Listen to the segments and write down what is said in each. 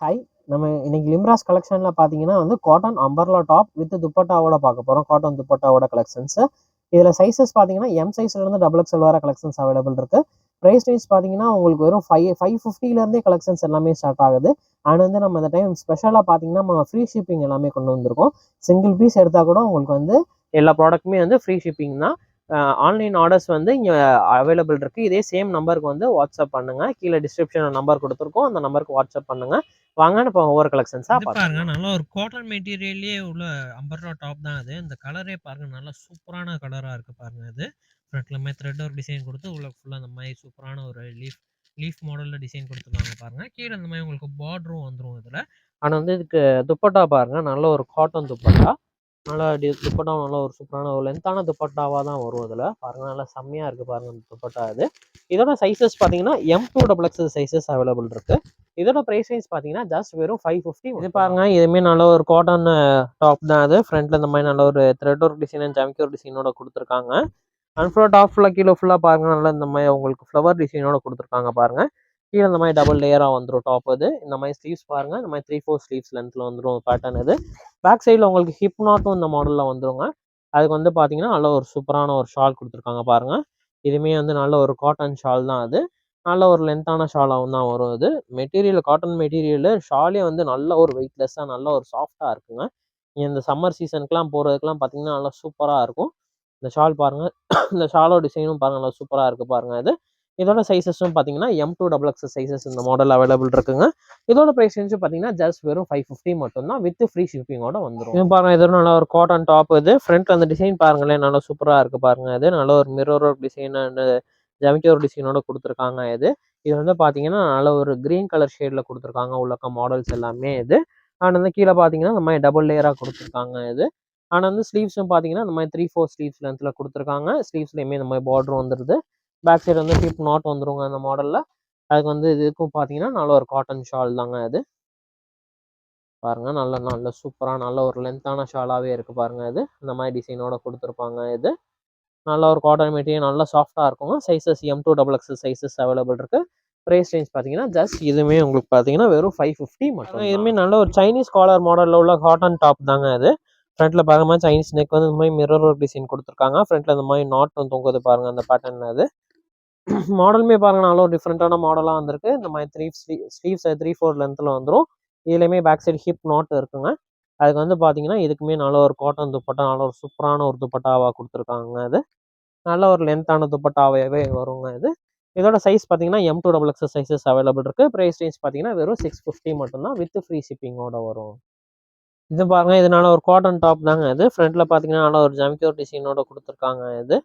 Hi. நம்ம இன்னைக்கு லிம்ராஸ் கலெக்ஷன்ல பார்த்தீங்கன்னா வந்து காட்டன் அம்பர்லா டாப் வித் துப்பட்டாவோட பார்க்க போறோம். காட்டன் துப்பட்டாவோட கலெக்ஷன்ஸ். இதுல சைஸஸ் பார்த்தீங்கன்னா எம் சைஸ்ல இருந்து டபுள் எக்ஸ்எல் வர கலெக்ஷன்ஸ் அவைலபிள் இருக்கு. பிரைஸ் ரேஞ்ச் பார்த்தீங்கன்னா உங்களுக்கு வெறும் 550ல இருந்தே கலெக்ஷன்ஸ் எல்லாமே ஸ்டார்ட் ஆகுது. அண்ட் வந்து நம்ம இந்த டைம் ஸ்பெஷலாக பார்த்தீங்கன்னா நம்ம ஃப்ரீ ஷிப்பிங் எல்லாமே கொண்டு வந்திருக்கோம். சிங்கிள் பீஸ் எடுத்தா கூட உங்களுக்கு வந்து எல்லா ப்ராடக்ட்டுமே வந்து ஃப்ரீ ஷிப்பிங் தான். ஆன்லைன் ஆர்டர்ஸ் வந்து இங்கே அவைலபிள் இருக்கு. இதே சேம் நம்பருக்கு வந்து வாட்ஸ்அப் பண்ணுங்க. கீழே டிஸ்கிரிப்ஷன் நம்பர் கொடுத்துருக்கோம். அந்த நம்பருக்கு வாட்ஸ்அப் பண்ணுங்க. வாங்கன்னு இப்போ ஒவ்வொரு கலெக்ஷன்ஸா பாருங்க பார்த்துக்கலாம். நல்லா ஒரு காட்டன் மெட்டீரியல்லயே உள்ள அம்பர்லா டாப் தான் அது. இந்த கலரே பாருங்க நல்லா சூப்பரான கலரா இருக்கு பாருங்க இது. ஃப்ரண்ட்ல மாதிரி த்ரெட் ஒர்க் டிசைன் கொடுத்து உள்ள ஃபுல்லா அந்த மாதிரி சூப்பரான ஒரு லீஃப் லீஃப் மாடல்ல டிசைன் கொடுத்துருக்காங்க பாருங்க. கீழே இந்த மாதிரி உங்களுக்கு பார்டரும் வந்துரும் இதுல. ஆனால் வந்து இதுக்கு துப்பட்டா பாருங்க, நல்ல ஒரு காட்டன் துப்பட்டா. நல்லா துப்பட்டா நல்ல ஒரு சூப்பரான ஒரு லென்த்தான துப்பட்டாவாக தான் வரும். இதில் பாருங்க நல்லா செம்மையாக இருக்குது பாருங்க இந்த துப்பட்டா இது. இதோட சைஸஸ் பார்த்தீங்கன்னா M2XX சைஸஸ் அவைலபிள் இருக்கு. இதோட ப்ரைஸ் ரேஞ்ச் பார்த்தீங்கன்னா ஜஸ்ட் வெறும் 550. இது பாருங்க, இதுவுமே நல்ல ஒரு காட்டன் டாப் தான் அது. ஃப்ரண்ட்ல இந்த மாதிரி நல்ல ஒரு thread work design and jamki work டிசைனோட கொடுத்துருக்காங்க. அண்ட் ஃபுல்லாக டாப் ஃபுல்லாக கீழே ஃபுல்லாக பாருங்க, நல்லா இந்த மாதிரி உங்களுக்கு ஃப்ளவர் டிசைனோட கொடுத்துருக்காங்க பாருங்க. கீழே இந்த மாதிரி டபுள் லேயராக வந்துடும் டாப் இது. இந்த மாதிரி ஸ்லீவ்ஸ் பாருங்க, இந்த மாதிரி 3/4 ஸ்லீவ்ஸ் லென்த்தில் வந்துடும் பேட்டர்ன் இது. பேக் சைடில் உங்களுக்கு ஹிப் நாட்டும் இந்த மாடலில் வந்துருங்க. அதுக்கு வந்து பார்த்தீங்கன்னா நல்ல ஒரு சூப்பரான ஒரு ஷால் கொடுத்துருக்காங்க பாருங்க. இதுவுமே வந்து நல்ல ஒரு காட்டன் ஷால் தான் அது. நல்ல ஒரு லென்த்தான ஷாலாகவும் தான் வரும் இது. மெட்டீரியல் காட்டன் மெட்டீரியல், ஷாலே வந்து நல்ல ஒரு வெயிட்லெஸ்ஸாக நல்ல ஒரு சாஃப்டாக இருக்குங்க. இந்த சம்மர் சீசனுக்குலாம் போகிறதுக்குலாம் பார்த்தீங்கன்னா நல்லா சூப்பராக இருக்கும். இந்த ஷால் பாருங்க, இந்த ஷாலோட டிசைனும் பாருங்க நல்லா சூப்பராக இருக்குது பாருங்க இது. இதோட சைஸஸும் பார்த்தீங்கன்னா M2XX சைஸஸ் இந்த மாடல் அவைலபிள் இருக்குங்க. இதோட ப்ரைஸ் ரேஞ்சும் பார்த்தீங்கன்னா ஜஸ்ட் வெறும் 550 மட்டும்தான் வித் ஃப்ரீ ஷிப்பிங்கோட வந்துடும். இது பாருங்க, இது நல்ல ஒரு காட்டன் டாப் இது. ஃப்ரண்ட்ல அந்த டிசைன் பாருங்களேன், நல்லா சூப்பராக இருக்கு பாருங்க இது. நல்ல ஒரு mirror work design and jamiki work டிசைனோட கொடுத்துருக்காங்க இது. இது வந்து பார்த்தீங்கன்னா நல்ல ஒரு கிரீன் கலர் ஷேடில் கொடுத்துருக்காங்க உள்ளக்க மாடல்ஸ் எல்லாமே இது. அண்ட் வந்து கீழே பார்த்தீங்கன்னா இந்த மாதிரி டபுள் லேயராக கொடுத்துருக்காங்க இது. ஆனால் வந்து ஸ்லீவ்ஸும் பார்த்தீங்கன்னா இந்த மாதிரி 3/4 ஸ்லீவ்ஸ் லென்த்தில் கொடுத்துருக்காங்க. ஸ்லீவ்ஸ்லேயுமே இந்த மாதிரி பார்டர் வந்துடுது. பேக் சைடு வந்து ஹிப் நாட் வந்துருங்க அந்த மாடலில். அதுக்கு வந்து இதுக்கும் பார்த்தீங்கன்னா நல்ல ஒரு காட்டன் ஷால் தாங்க அது. பாருங்க நல்ல நல்ல சூப்பராக நல்ல ஒரு லென்த்தான ஷாலாகவே இருக்குது பாருங்க இது. இந்த மாதிரி டிசைனோட கொடுத்துருப்பாங்க இது. நல்ல ஒரு காட்டன் மெட்டீரியல் நல்லா சாஃப்டாக இருக்குங்க. சைஸஸ் M2XX சைஸஸ் அவைலபிள் இருக்குது. ப்ரைஸ் ரேஞ்ச் பார்த்தீங்கன்னா ஜஸ்ட் இதுவுமே உங்களுக்கு பார்த்தீங்கன்னா வெறும் 550 மட்டும். இதுவுமே நல்ல ஒரு சைனீஸ் காலர் மாடலில் உள்ள காட்டன் டாப் தாங்க அது. ஃப்ரண்ட்ல பாருங்க சைனீஸ் நெக் வந்து இந்த மாதிரி மிரர் ஒர்க் டிசைன் கொடுத்துருக்காங்க. ஃப்ரண்ட்ல இந்த மாதிரி நாட் வந்து தொங்குது பாருங்க அந்த பேட்டர்ன் அது. மாடலுமே பாருங்க நல்ல ஒரு டிஃப்ரெண்ட்டான மாடலாக வந்திருக்கு. இந்த மாதிரி ஸ்லீவ்ஸ் 3/4 லென்த்தில் வந்துடும். இதுலேயுமே பேக் சைடு ஹிப் நாட் இருக்குங்க. அதுக்கு வந்து பார்த்தீங்கன்னா இதுக்குமே நல்ல ஒரு காட்டன் துப்பட்டா, நல்ல ஒரு சூப்பரான ஒரு துப்பட்டாவாக கொடுத்துருக்காங்க அது. நல்ல ஒரு லென்த்தான துப்பட்டாவே வருங்க இது. இதோட சைஸ் பார்த்தீங்கன்னா M2XX சைஸஸ் அவைலபிள் இருக்குது. ப்ரைஸ் ரேஞ்ச் பார்த்தீங்கன்னா வெறும் 650 மட்டும்தான் வித் ஃப்ரீ ஷிப்பிங்கோட வரும். இது பாருங்க, இதனால ஒரு காட்டன் டாப் தாங்க இது. ஃப்ரண்ட்ல பார்த்தீங்கன்னா நல்ல ஒரு ஜம்கி ஒர்க் டிசைனோட கொடுத்துருக்காங்க இது.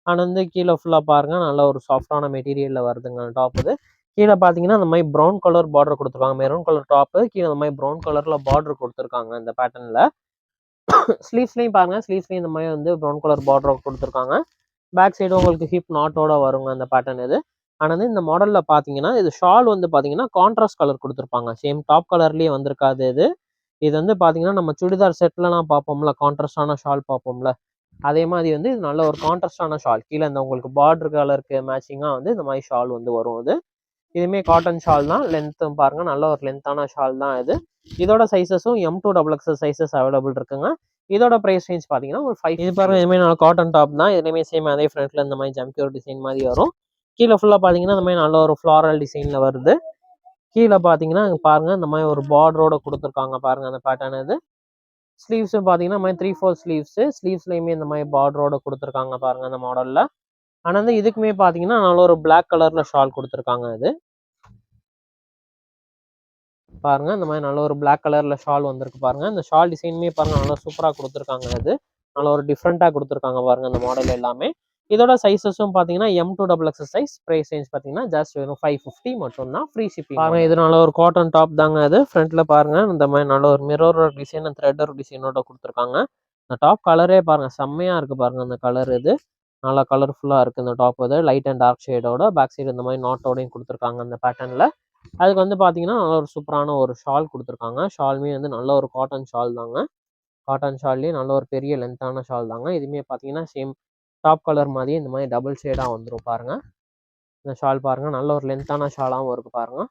அண்ட் வந்து கீழே ஃபுல்லாக பாருங்க நல்ல ஒரு சாஃப்டான மெட்டீரியலில் வருதுங்க டாப் இது. கீழே பார்த்தீங்கன்னா இந்த மாதிரி ப்ரௌன் கலர் பார்டர் கொடுத்துருக்காங்க. மெரூன் கலர் டாப்பு, கீழே இந்த மாதிரி ப்ரௌன் கலரில் பார்டர் கொடுத்துருக்காங்க இந்த பேட்டர்னில். ஸ்லீவ்ஸ்லையும் பாருங்க, ஸ்லீவ்ஸ்லையும் இந்த மாதிரி வந்து ப்ரௌன் கலர் பார்டர் கொடுத்துருக்காங்க. பேக் சைடு உங்களுக்கு ஹிப் நாட்டோட வருங்க அந்த பேட்டர்ன் இது. ஆனால் வந்து இந்த மாடலில் பார்த்தீங்கன்னா இது ஷால் வந்து பார்த்தீங்கன்னா கான்ட்ராஸ்ட் கலர் கொடுத்துருப்பாங்க. சேம் டாப் கலர்லேயே வந்திருக்காது இது. இது வந்து பார்த்தீங்கன்னா நம்ம சுடிதார் செட்லலாம் பார்ப்போம்ல, கான்ட்ராஸ்டான ஷால் பார்ப்போம்ல, அதே மாதிரி வந்து இது நல்ல ஒரு கான்ட்ராஸ்டான ஷால். கீழே இந்த உங்களுக்கு பார்டர் கலருக்கு மேட்சிங்காக வந்து இந்த மாதிரி ஷால் வந்து வரும் இது. இதுவுமே காட்டன் ஷால் தான். லென்த்தும் பாருங்க நல்ல ஒரு லென்த்தான ஷால் தான் இது. இதோட சைஸஸும் M2XX சைஸஸ் அவைலபிள் இருக்குங்க. இதோட ப்ரைஸ் ரேஞ்ச் பார்த்தீங்கன்னா ஒரு 5. இது பாருங்க, இதுவுமே நல்ல காட்டன் டாப் தான். இதுலேயுமே சேம் அதே ஃப்ரண்ட்ல இந்த மாதிரி ஜம்கி ஒரு டிசைன் மாதிரி வரும். கீழே ஃபுல்லாக பார்த்தீங்கன்னா இந்த மாதிரி நல்ல ஒரு ஃப்ளாரல் டிசைனில் வருது. கீழே பார்த்தீங்கன்னா பாருங்க இந்த மாதிரி ஒரு பார்டரோட கொடுத்துருக்காங்க பாருங்க அந்த பேட்டர்ன் இது. ஸ்லீவ்ஸும் பார்த்தீங்கன்னா இந்த மாதிரி 3/4 ஸ்லீவ்ஸு. ஸ்லீவ்ஸ்லையுமே இந்த மாதிரி பார்டரோட கொடுத்துருக்காங்க பாருங்க அந்த மாடலில். ஆனால் வந்து இதுக்குமே பார்த்தீங்கன்னா நல்ல ஒரு பிளாக் கலரில் ஷால் கொடுத்துருக்காங்க இது. பாருங்க இந்த மாதிரி நல்ல ஒரு பிளாக் கலர்ல ஷால் வந்திருக்கு பாருங்க. இந்த ஷால் டிசைனுமே பாருங்க நல்லா சூப்பராக கொடுத்துருக்காங்க இது. நல்ல ஒரு டிஃப்ரெண்ட்டாக கொடுத்துருக்காங்க பாருங்க இந்த மாடல் எல்லாமே. இதோட சைஸஸும் பார்த்தீங்கன்னா M2XX சைஸ். ப்ரைஸ் ரேஞ்ச் பார்த்தீங்கன்னா ஜஸ்ட் வெறும் 550 மட்டும்தான் ஃப்ரீ ஷிப்பிங். பாருங்க, இது நல்ல ஒரு காட்டன் டாப் தாங்க அது. ஃப்ரண்ட்ல பாருங்க இந்த மாதிரி நல்ல ஒரு மிரர் டிசைன் த்ரெட்டர் டிசைனோட கொடுத்துருக்காங்க. இந்த டாப் கலரே பாருங்க செம்மையா இருக்கு பாருங்க அந்த கலர் இது. நல்லா கலர்ஃபுல்லாக இருக்குது இந்த டாப் இது. லைட் அண்ட் டார்க் ஷேடோட பேக் சைடு இந்த மாதிரி நாட்டோடையும் கொடுத்துருக்காங்க அந்த பேட்டர்னில். அதுக்கு வந்து பார்த்தீங்கன்னா நல்ல ஒரு சூப்பரான ஒரு ஷால் கொடுத்துருக்காங்க. ஷால்மே வந்து நல்ல ஒரு காட்டன் ஷால் தாங்க. காட்டன் ஷால்லேயே நல்ல ஒரு பெரிய லென்த்தான ஷால் தாங்க. இதுவுமே பார்த்தீங்கன்னா சேம் டாப் கலர் மாதிரியே இந்த மாதிரி டபுள் ஷேடாக வந்துடும் பாருங்க. இந்த ஷால் பாருங்க நல்ல ஒரு லென்த்தான ஷாலாகவும் இருக்குது பாருங்க.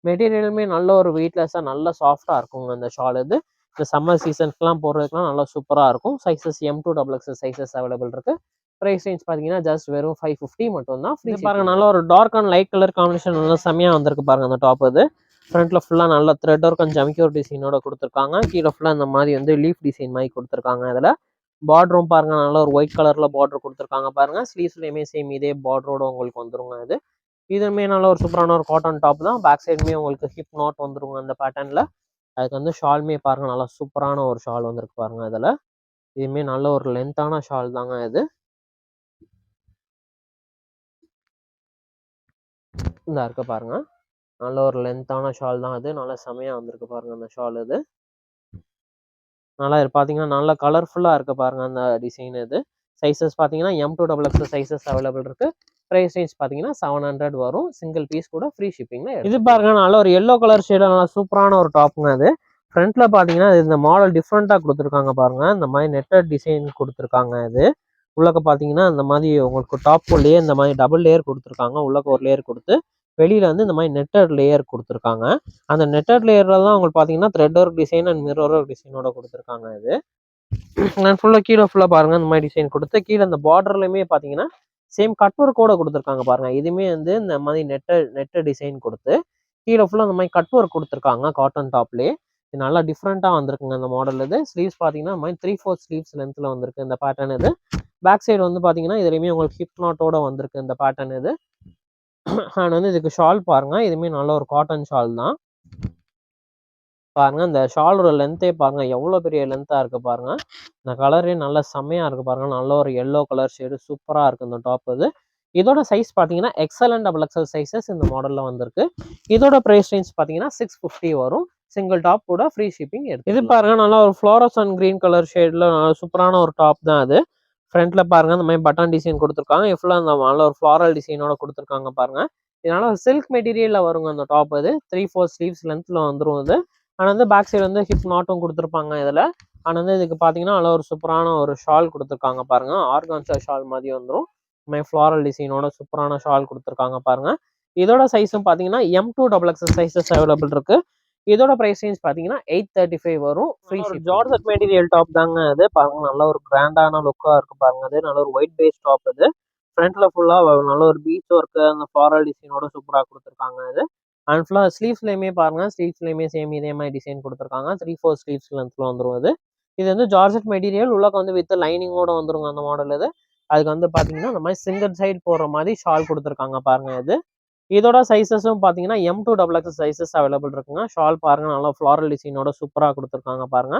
மெட்டீரியலுமே நல்ல ஒரு வெயிட்லெஸ்ஸாக நல்ல சாஃப்டாக இருக்குங்க அந்த ஷால் இது. இந்த சம்மர் சீசன்ஸ்க்குலாம் போடுறதுக்குலாம் நல்லா சூப்பராக இருக்கும். சைஸஸ் M2XXL சைஸஸ் அவைலபிள் இருக்குது. ப்ரைஸ் ரேஞ்ச் பார்த்தீங்கன்னா ஜஸ்ட் வெறும் 550 மட்டும் தான். ஃப்ரீ பாருங்க நல்ல ஒரு dark and light colour combination நல்லா செம்மையாக வந்திருக்கு பாருங்க அந்த டாப் இது. ஃப்ரண்ட்ல ஃபுல்லாக நல்ல த்ரெட் ஒர்க் அண்ட் ஜமிக்கோர் டிசைனோட கொடுத்துருக்காங்க. கீழே ஃபுல்லாக இந்த மாதிரி வந்து லீஃப் டிசைன் மாதிரி கொடுத்துருக்காங்க. இதில் பார்டரும் பாருங்க நல்ல ஒரு ஒயிட் கலர்ல பார்டர் கொடுத்துருக்காங்க பாருங்க. ஸ்லீவ்ஸ்லையுமே சேம் இதே பார்டரோட உங்களுக்கு வந்துருங்க இது. இதுவுமே நல்ல ஒரு சூப்பரான ஒரு காட்டன் டாப் தான். பேக் சைடுமே உங்களுக்கு ஹிப் நாட் வந்துருங்க அந்த பேட்டர்ன்ல. அதுக்கு வந்து ஷால்மே பாருங்க நல்லா சூப்பரான ஒரு ஷால் வந்திருக்கு பாருங்க இதில். இதுவுமே நல்ல ஒரு லென்த்தான ஷால் தாங்க இது. இந்த இருக்கு பாருங்க நல்ல ஒரு லென்த்தான ஷால் தான் அது. நல்லா செமையாக வந்திருக்கு பாருங்க அந்த ஷால் இது. நல்லா பார்த்தீங்கன்னா நல்லா கலர்ஃபுல்லாக இருக்குது பாருங்க அந்த டிசைன் இது. சைஸஸ் பார்த்தீங்கன்னா M2XXL சைஸஸ் அவைலபிள் இருக்கு. ப்ரைஸ் ரேஞ்ச் பார்த்தீங்கன்னா 700 வரும். சிங்கிள் பீஸ் கூட ஃப்ரீ ஷிப்பிங்ல. இது பாருங்க நல்ல ஒரு எல்லோ கலர் ஷேடில் நல்லா சூப்பரான ஒரு டாப்புங்க அது. ஃப்ரண்ட்ல பார்த்தீங்கன்னா இந்த மாடல் டிஃப்ரெண்ட்டாக கொடுத்துருக்காங்க பாருங்க. இந்த மாதிரி நெட்டட் டிசைன் கொடுத்துருக்காங்க இது. உள்ளக்க பார்த்தீங்கன்னா இந்த மாதிரி உங்களுக்கு டாப்புக்குள்ளேயே இந்த மாதிரி டபுள் லேயர் கொடுத்துருக்காங்க. உள்ளக்க ஒரு லேயர் கொடுத்து வெளியில வந்து இந்த மாதிரி நெட்டட் லேயர் கொடுத்துருக்காங்க. அந்த நெட்டட் லேயர்ல தான் உங்களுக்கு பார்த்தீங்கன்னா thread work design and mirror work டிசைனோட கொடுத்துருக்காங்க இது. ஃபுல்லாக கீழே ஃபுல்லாக பாருங்க இந்த மாதிரி டிசைன் கொடுத்து கீழே இந்த பார்டர்லையுமே பார்த்தீங்கன்னா சேம் கட் ஒர்க்கோட கொடுத்துருக்காங்க பாருங்க. இதுவுமே வந்து இந்த மாதிரி நெட்டு டிசைன் கொடுத்து கீழே ஃபுல்லாக இந்த மாதிரி கட் ஒர்க் கொடுத்துருக்காங்க காட்டன் டாப்லேயே. இது நல்லா டிஃப்ரெண்ட்டாக வந்திருக்குங்க இந்த மாடல் இது. ஸ்லீவ்ஸ் பார்த்தீங்கன்னா இந்த மாதிரி 3/4 ஸ்லீவ்ஸ் லென்த்தில் வந்திருக்கு இந்த பேட்டர்ன் இது. பேக் சைடு வந்து பார்த்தீங்கன்னா இதுலையுமே உங்களுக்கு ஹிப் நாட்டோட வந்திருக்கு இந்த பேட்டர்ன் இது. அண்ட் வந்து இதுக்கு ஷால் பாருங்க. இதுவுமே நல்ல ஒரு காட்டன் ஷால் தான் பாருங்க. இந்த ஷாலோட லென்த்தே பாருங்க எவ்வளோ பெரிய லென்த்தாக இருக்கு பாருங்க. இந்த கலரே நல்ல செம்மையாக இருக்கு பாருங்க. நல்ல ஒரு எல்லோ கலர் ஷேடு சூப்பராக இருக்கு இந்த டாப் இது. இதோட சைஸ் பார்த்தீங்கன்னா XL அண்ட் XXL சைஸஸ் இந்த மாடலில் வந்திருக்கு. இதோட ப்ரைஸ் ரேஞ்ச் பார்த்தீங்கன்னா 650 வரும். சிங்கிள் டாப் கூட ஃப்ரீ ஷிப்பிங் எடுத்து. இது பாருங்க நல்லா ஒரு ஃப்ளோரஸ் அண்ட் கிரீன் கலர் ஷேடில் சூப்பரான ஒரு டாப் தான் அது. ஃப்ரண்ட்ல பாருங்க இந்த மாதிரி பட்டன் டிசைன் கொடுத்துருக்காங்க. ஃபுல்லாக அந்த நல்ல ஒரு ஃப்ளாரல் டிசைனோட கொடுத்துருக்காங்க பாருங்க. இதனால சில்க் மெட்டீரியலில் வருங்க அந்த டாப் இது. 3/4 ஸ்லீவ்ஸ் லென்த்தில் வந்துடும் இது. ஆனால் வந்து பேக் சைடு வந்து ஹிப் நாட்டும் கொடுத்துருப்பாங்க இதில். ஆனால் வந்து இதுக்கு பார்த்தீங்கன்னா நல்ல ஒரு சூப்பரான ஒரு ஷால் கொடுத்துருக்காங்க பாருங்க. ஆர்கான்சா ஷால் மாதிரி வந்துடும். இந்த ஃப்ளாரல் டிசைனோட சூப்பரான ஷால் கொடுத்துருக்காங்க பாருங்க. இதோட சைஸும் பார்த்தீங்கன்னா M2XXL சைஸஸ் அவைலபிள் இருக்கு. இதோட ப்ரைஸ் ரேஞ்ச் பார்த்தீங்கன்னா 835 வரும். ஃப்ரீ ஜார்ஜெட் மெட்டீரியல் டாப் தாங்க அது. பாருங்க நல்ல ஒரு கிராண்டான லுக்காக இருக்கு பாருங்க. அது நல்ல ஒரு ஒயிட் பேஸ் டாப் இது. ஃப்ரண்ட்ல ஃபுல்லாக நல்ல ஒரு பீச் ஒர்க்கு அந்த ஃப்ளாரல் டிசைனோட சூப்பராக கொடுத்துருக்காங்க இது. அண்ட் ஃபுல்லாக ஸ்லீவ்ஸ்லையுமே பாருங்க. ஸ்லீவ்ஸ்லையுமே சேம் இதே மாதிரி டிசைன் கொடுத்துருக்காங்க. 3/4 ஸ்லீவ்ஸ் லென்த்தில் வந்துடும் இது. இது வந்து ஜார்ஜெட் மெட்டீரியல் உள்ளக்க வந்து வித் லைனிங்கோட வந்துருங்க அந்த மாடல் இது. அதுக்கு வந்து பார்த்தீங்கன்னா இந்த மாதிரி சிங்கிள் சைடு போடுற மாதிரி ஷால் கொடுத்துருக்காங்க பாருங்க இது. இதோட சைஸஸும் பார்த்தீங்கன்னா M2XXL சைஸஸ் அவைலபிள் இருக்குங்க. ஷால் பாருங்க நல்லா ஃப்ளாரல் டிசைனோட சூப்பராக கொடுத்துருக்காங்க பாருங்க.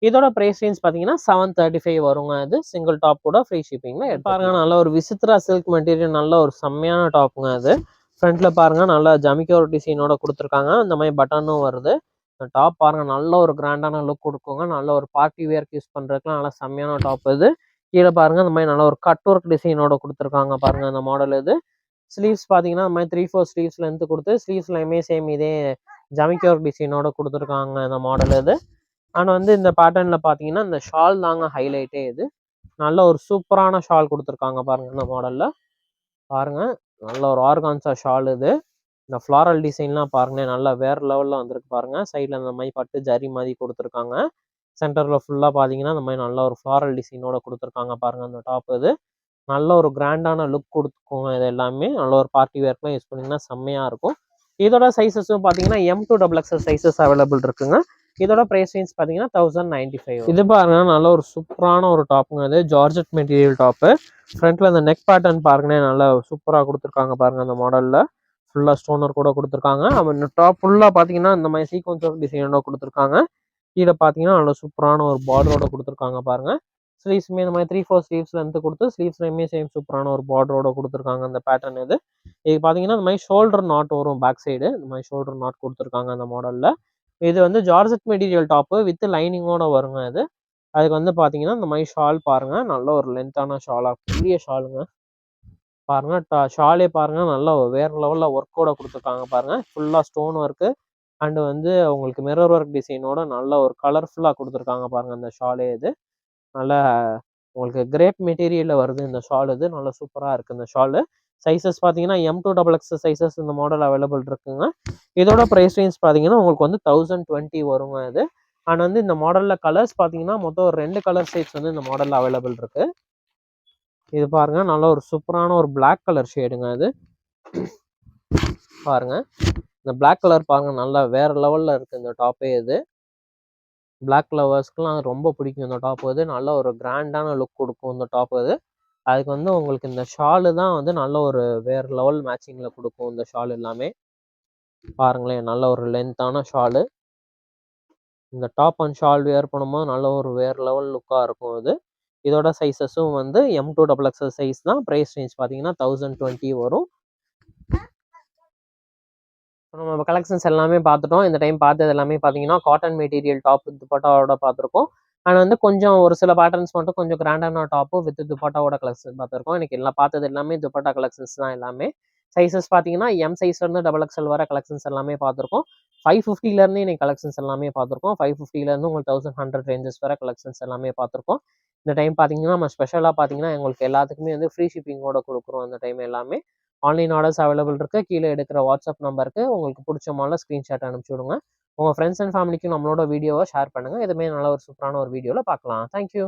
இதோட ப்ரைஸ் ரேஞ்ச் பார்த்தீங்கன்னா 735 வருங்க. இது சிங்கிள் டாப் கூட ஃப்ரீ ஷிப்பிங்ல பாருங்க. நல்ல ஒரு விசித்ரா சில்க் மெட்டீரியல் நல்ல ஒரு செம்மையான டாப்புங்க அது. ஃப்ரண்ட்ல பாருங்க நல்லா ஜமிக்கோர் டிசைனோட கொடுத்துருக்காங்க. இந்த மாதிரி பட்டனும் வருது. இந்த டாப் பாருங்க நல்ல ஒரு கிராண்டான லுக் கொடுக்குங்க. நல்ல ஒரு பார்ட்டி வேர்க்கு யூஸ் பண்ணுறதுக்குலாம் நல்லா செம்மையான டாப் இது. கீழே பாருங்க இந்த மாதிரி நல்ல ஒரு கட் ஒர்க் டிசைனோட கொடுத்துருக்காங்க பாருங்க இந்த மாடல் இது. ஸ்லீவ்ஸ் பார்த்தீங்கன்னா இந்த மாதிரி 3/4 ஸ்லீவ்ஸ் லென்த் கொடுத்து ஸ்லீவ்ஸ்லையுமே சேம் இதே ஜமிக்கோர் டிசைனோட கொடுத்துருக்காங்க இந்த மாடல் இது. ஆனால் வந்து இந்த பேட்டர்னில் பார்த்தீங்கன்னா இந்த ஷால் தாங்க ஹைலைட்டே இது. நல்ல ஒரு சூப்பரான ஷால் கொடுத்துருக்காங்க பாருங்க இந்த மாடலில். பாருங்க நல்ல ஒரு ஆர்கான்சா ஷால் இது. இந்த ஃப்ளாரல் டிசைன்லாம் பாருங்களேன் நல்லா வேறு லெவலில் வந்திருக்கு பாருங்க. சைடில் இந்த மாதிரி பட்டு ஜரி மாதிரி கொடுத்துருக்காங்க. சென்டரில் ஃபுல்லாக பார்த்தீங்கன்னா இந்த மாதிரி நல்ல ஒரு ஃப்ளாரல் டிசைனோட கொடுத்துருக்காங்க பாருங்க அந்த டாப் இது. நல்ல ஒரு கிராண்டான லுக் கொடுத்துக்கோங்க. இது எல்லாமே நல்ல ஒரு பார்ட்டி வேர்க்குலாம் யூஸ் பண்ணிங்கன்னா செம்மையாக இருக்கும். இதோட சைஸஸும் பார்த்தீங்கன்னா M2XXL சைஸஸ் அவைலபிள் இருக்குங்க. இதோட ப்ரைஸ் ரேஞ்ச் பார்த்தீங்கன்னா 1095. இது பாருங்க நல்ல ஒரு சூப்பரான ஒரு டாப்புங்க. இது ஜார்ஜெட் மெட்டீரியல் டாப்பு. ஃப்ரண்ட்ல இந்த நெக் பேட்டர்ன் பாருங்கண்ணே நல்லா சூப்பராக கொடுத்துருக்காங்க பாருங்க அந்த மாடலில். ஃபுல்லாக ஸ்டோனர் கூட கொடுத்துருக்காங்க. இந்த டாப் ஃபுல்லாக பார்த்தீங்கன்னா இந்த மாதிரி சீக்வன்ஸ் ஆஃப் டிசைனோட கொடுத்துருக்காங்க. கீழே பார்த்தீங்கன்னா நல்ல சூப்பரான ஒரு பார்டரோட கொடுத்துருக்காங்க பாருங்க. ஸ்லீவ்ஸுமே இந்த மாதிரி 3/4 ஸ்லீவ்ஸ் லென்த்து கொடுத்து ஸ்லீவ்ஸ்லையுமே சேம் சூப்பரான ஒரு பார்டரோட கொடுத்துருக்காங்க அந்த பேட்டர்ன் இது. இது பார்த்தீங்கன்னா இந்த மாதிரி ஷோல்டர் நாட் வரும் பேக் சைடு. இந்த மாதிரி ஷோல்டர் நாட் கொடுத்துருக்காங்க அந்த மாடலில். இது வந்து ஜார்ஜெட் மெட்டீரியல் டாப்பு வித் லைனிங்கோட வருங்க இது. அதுக்கு வந்து பார்த்தீங்கன்னா இந்த மாதிரி ஷால் பாருங்க நல்ல ஒரு லென்த்தான ஷாலாக பெரிய ஷாலுங்க. பாருங்க ஷாலே பாருங்க நல்லா வேறு லெவலில் ஒர்க்கோட கொடுத்துருக்காங்க பாருங்க. ஃபுல்லாக ஸ்டோன் ஒர்க்கு அண்டு வந்து உங்களுக்கு மிரர் ஒர்க் டிசைனோட நல்ல ஒரு கலர்ஃபுல்லாக கொடுத்துருக்காங்க பாருங்க அந்த ஷாலே இது. நல்லா உங்களுக்கு கிரேப் மெட்டீரியலில் வருது இந்த ஷால் இது. நல்லா சூப்பராக இருக்குது இந்த ஷாலு. சைஸஸ் பார்த்தீங்கன்னா M2XX சைஸஸ் இந்த மாடல் அவைலபிள் இருக்குங்க. இதோட ப்ரைஸ் ரேஞ்ச் பார்த்தீங்கன்னா உங்களுக்கு வந்து 1020 வருங்க இது. அண்ட் வந்து இந்த மாடலில் கலர்ஸ் பார்த்தீங்கன்னா மொத்தம் ஒரு 2 கலர் ஷேட்ஸ் வந்து இந்த மாடலில் அவைலபிள் இருக்கு. இது பாருங்க நல்ல ஒரு சூப்பரான ஒரு பிளாக் கலர் ஷேடுங்க இது. பாருங்க இந்த பிளாக் கலர் பாருங்க நல்லா வேற லெவல்ல இருக்கு இந்த டாப்பே இது. பிளாக் லவர்ஸ்க்குலாம் ரொம்ப பிடிக்கும் இந்த டாப் இது. நல்ல ஒரு கிராண்டான லுக் கொடுக்கும் இந்த டாப் இது. அதுக்கு வந்து உங்களுக்கு இந்த ஷாலு தான் வந்து நல்ல ஒரு வேற லெவல் மேட்சிங்ல கொடுக்கும் இந்த ஷால் எல்லாமே. பாருங்களேன் நல்ல ஒரு லென்த்தான ஷாலு. இந்த டாப் அண்ட் ஷால் வேர் பண்ணும்போது நல்ல ஒரு வேற லெவல் லுக்காக இருக்கும் இது. இதோட சைஸஸும் வந்து M2XX சைஸ் தான். ப்ரைஸ் ரேஞ்ச் பார்த்தீங்கன்னா 1020 வரும். நம்ம கலெக்ஷன்ஸ் எல்லாமே பார்த்துட்டோம். இந்த டைம் பார்த்தது எல்லாமே பார்த்தீங்கன்னா காட்டன் மெட்டீரியல் டாப் துப்பட்டாவோட பார்த்துருக்கோம். அண்ட் வந்து கொஞ்சம் ஒரு சில பேட்டர்ன்ஸ் மட்டும் கொஞ்சம் கிராண்டான டாப்பு வித் துப்பட்டாவோட கலெக்ஷன் பார்த்துருக்கோம். எனக்கு எல்லாம் பார்த்தது எல்லாமே துப்பட்டா கலெக்ஷன்ஸ் தான் எல்லாமே. சைஸஸ் பார்த்தீங்கன்னா எம் சைஸ்லேருந்து XXL வர கலெக்ஷன்ஸ் எல்லாமே பார்த்துருக்கோம். 550லேருந்து இன்னைக்கு கலெக்ஷன்ஸ் எல்லாமே பார்த்துருக்கோம். 550லேருந்து உங்களுக்கு 1100 ரேஞ்சஸ் வர கலெக்ஷன்ஸ் எல்லாமே பார்த்துருக்கோம். இந்த டைம் பார்த்தீங்கன்னா நம்ம ஸ்பெஷலாக பார்த்தீங்கன்னா எங்களுக்கு எல்லாத்துக்குமே வந்து ஃப்ரீ ஷிப்பிங்கோட கொடுக்குறோம் அந்த டைம் எல்லாமே. ஆன்லைன் ஆர்டர்ஸ் அவைலபிள் இருக்கு. கீழே எடுக்கிற வாட்ஸ்அப் நம்பருக்கு உங்களுக்கு பிடிச்ச மாடல ஸ்க்ரீன்ஷாட் அனுப்பிச்சி விடுங்க. உங்கள் ஃப்ரெண்ட்ஸ் அண்ட் ஃபேமிலிக்கும் நம்மளோட வீடியோவை ஷேர் பண்ணுங்கள். இதுமே நல்ல ஒரு சூப்பரான ஒரு வீடியோவில் பார்க்கலாம். தேங்க்யூ.